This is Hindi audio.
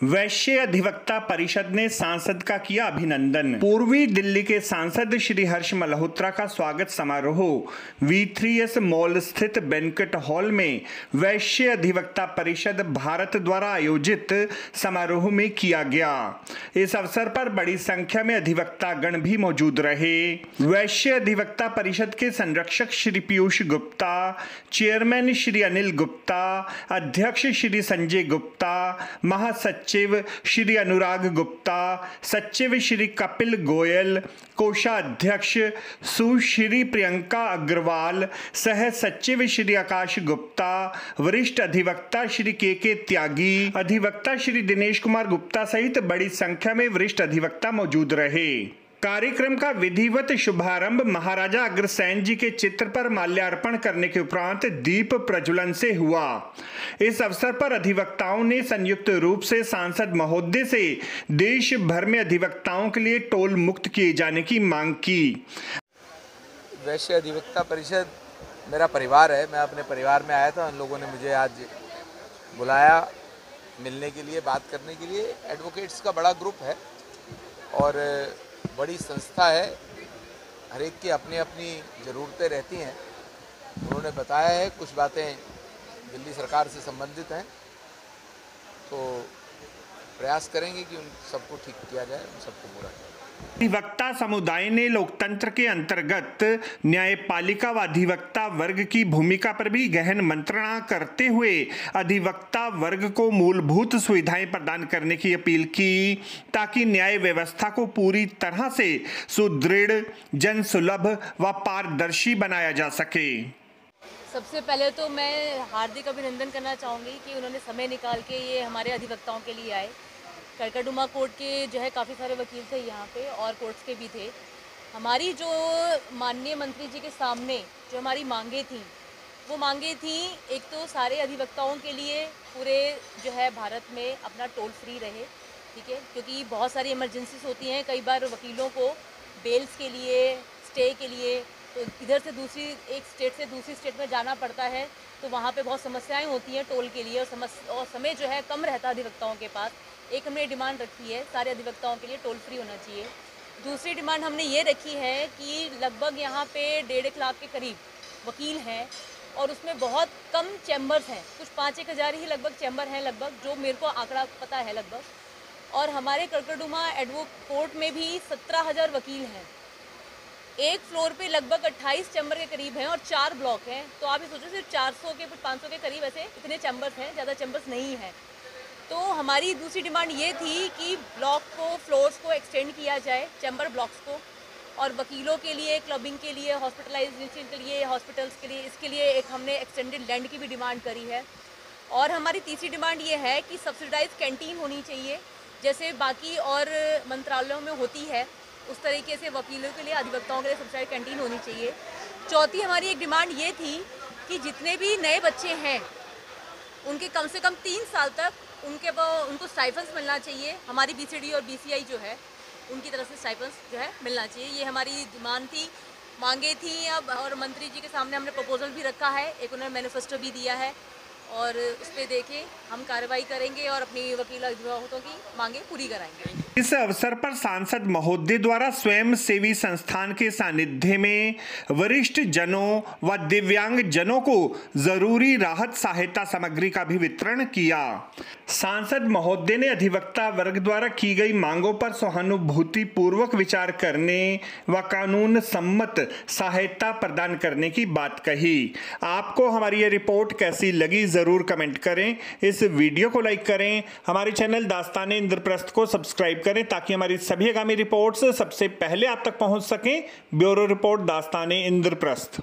वैश्य अधिवक्ता परिषद ने सांसद का किया अभिनंदन। पूर्वी दिल्ली के सांसद श्री हर्ष मल्होत्रा का स्वागत समारोह V3S मॉल स्थित बैंक्वेट हॉल में वैश्य अधिवक्ता परिषद भारत द्वारा आयोजित समारोह में किया गया। इस अवसर पर बड़ी संख्या में अधिवक्ता गण भी मौजूद रहे। वैश्य अधिवक्ता परिषद के संरक्षक श्री पीयूष गुप्ता, चेयरमैन श्री अनिल गुप्ता, अध्यक्ष श्री संजय गुप्ता, महासचिव श्री अनुराग गुप्ता, सचिव श्री कपिल गोयल, कोषाध्यक्ष सुश्री प्रियंका अग्रवाल, सह सचिव श्री आकाश गुप्ता, वरिष्ठ अधिवक्ता श्री के त्यागी, अधिवक्ता श्री दिनेश कुमार गुप्ता सहित बड़ी संख्या में वरिष्ठ अधिवक्ता मौजूद रहे। कार्यक्रम का विधिवत शुभारंभ महाराजा अग्रसेन जी के चित्र पर माल्यार्पण करने के उपरांत दीप प्रज्वलन से हुआ। इस अवसर पर अधिवक्ताओं ने संयुक्त रूप से सांसद महोदय से देश भर में अधिवक्ताओं के लिए टोल मुक्त किए जाने की मांग की। वैश्य अधिवक्ता परिषद मेरा परिवार है। मैं अपने परिवार में आया था, उन लोगों ने मुझे आज बुलाया मिलने के लिए, बात करने के लिए। एडवोकेट्स का बड़ा ग्रुप है और बड़ी संस्था है, हर एक की अपनी अपनी ज़रूरतें रहती हैं। उन्होंने बताया है कुछ बातें दिल्ली सरकार से संबंधित हैं, तो प्रयास करेंगे कि उन सबको ठीक किया जाए, उन सबको पूरा किया जाए। अधिवक्ता समुदाय ने लोकतंत्र के अंतर्गत न्यायपालिका व अधिवक्ता वर्ग की भूमिका पर भी गहन मंत्रणा करते हुए अधिवक्ता वर्ग को मूलभूत सुविधाएं प्रदान करने की अपील की, ताकि न्याय व्यवस्था को पूरी तरह से सुदृढ़, जनसुलभ व पारदर्शी बनाया जा सके। सबसे पहले तो मैं हार्दिक अभिनंदन करना चाहूँगी कि उन्होंने समय निकाल के ये हमारे अधिवक्ताओं के लिए आए। कड़कड़डुमा कोर्ट के जो है काफ़ी सारे वकील थे यहाँ पे और कोर्ट्स के भी थे। हमारी जो माननीय मंत्री जी के सामने जो हमारी मांगे थी, वो मांगे थी एक तो सारे अधिवक्ताओं के लिए पूरे जो है भारत में अपना टोल फ्री रहे, ठीक है, क्योंकि बहुत सारी इमरजेंसीज होती हैं। कई बार वकीलों को बेल्स के लिए, स्टे के लिए तो इधर से दूसरी एक स्टेट से दूसरी स्टेट में जाना पड़ता है, तो वहाँ पे बहुत समस्याएं होती हैं टोल के लिए और समय जो है कम रहता है अधिवक्ताओं के पास। एक हमने डिमांड रखी है सारे अधिवक्ताओं के लिए टोल फ्री होना चाहिए। दूसरी डिमांड हमने ये रखी है कि लगभग यहाँ पे 1.5 लाख के करीब वकील हैं और उसमें बहुत कम चैम्बर्स हैं, कुछ 5-1 हज़ार ही लगभग चैम्बर हैं लगभग, जो मेरे को आंकड़ा पता है लगभग। और हमारे कड़कड़डुमा कोर्ट में भी 17,000 वकील हैं। एक फ्लोर पे लगभग 28 चैम्बर के करीब हैं और 4 ब्लॉक हैं, तो आप ये सोचो सिर्फ 400 के 500 के करीब ऐसे इतने चैम्बर्स हैं, ज़्यादा चैम्बर्स नहीं हैं। तो हमारी दूसरी डिमांड ये थी कि ब्लॉक को, फ्लोर्स को एक्सटेंड किया जाए, चैम्बर ब्लॉक्स को, और वकीलों के लिए, क्लबिंग के लिए, हॉस्पिटलाइजेशन के लिए, हॉस्पिटल्स के लिए, इसके लिए एक हमने एक्सटेंडेड लैंड की भी डिमांड करी है। और हमारी तीसरी डिमांड ये है कि सब्सिडाइज कैंटीन होनी चाहिए, जैसे बाकी और मंत्रालयों में होती है, उस तरीके से वकीलों के लिए, अधिवक्ताओं के लिए सब्सिडाइज कैंटीन होनी चाहिए। चौथी हमारी एक डिमांड ये थी कि जितने भी नए बच्चे हैं उनके कम से कम 3 साल तक उनको स्टाइपेंड्स मिलना चाहिए। हमारी BCD और BCI जो है उनकी तरफ से स्टाइपेंड्स जो है मिलना चाहिए। ये हमारी डिमांड थी, मांगे थी। अब और मंत्री जी के सामने हमने प्रपोजल भी रखा है, एक उन्होंने मैनिफेस्टो भी दिया है और उस पर देखे हम कार्रवाई करेंगे और अपनी वकील अधिवक्ताओं की मांगे पूरी कराएंगे। इस अवसर पर सांसद महोदय द्वारा स्वयं सेवी संस्थान के सानिध्य में वरिष्ठ जनों व दिव्यांग जनों को जरूरी राहत सहायता सामग्री का भी वितरण किया। सांसद महोदय ने अधिवक्ता वर्ग द्वारा की गई मांगों पर सहानुभूति पूर्वक विचार करने व कानून सम्मत सहायता प्रदान करने की बात कही। आपको हमारी ये रिपोर्ट कैसी लगी जरूर कमेंट करें। इस वीडियो को लाइक करें, हमारे चैनल दास्ताने इंद्रप्रस्थ को सब्सक्राइब करें ताकि हमारी सभी आगामी रिपोर्ट्स सबसे पहले आप तक पहुंच सकें। ब्यूरो रिपोर्ट दास्ताने इंद्रप्रस्थ।